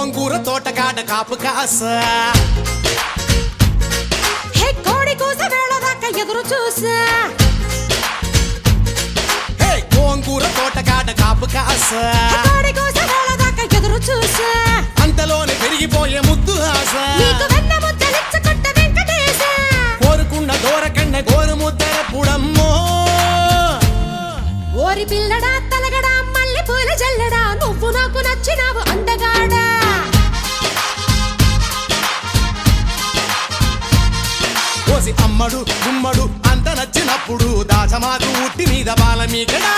గోంగూర తోటకాడ కాపు కాస హే కోడి కూస వేళ దాకా ఎదురు చూసా హే గోంగూర తోటకాడ కాపు కాస కోడి కూస వేళ దాకా ఎదురు చూసా అంతలోనే పెరిగిపోయే ముద్దు ఆశ నీకు వెన్న ముద్దలిచ్చుకుంట వెంకటేశ కోరుకున్న దూరకన్న గోరు ముద్దర పుడమ్మో ఓరి పిల్లడా తలగడా మల్లె పూల జల్లడా నువ్వు నాకు నచ్చినావు అందగాడా కోసి అమ్మడు గుమ్మడు అంత నచ్చినప్పుడు దాచమాకు ఉట్టి మీద బాల మీకడా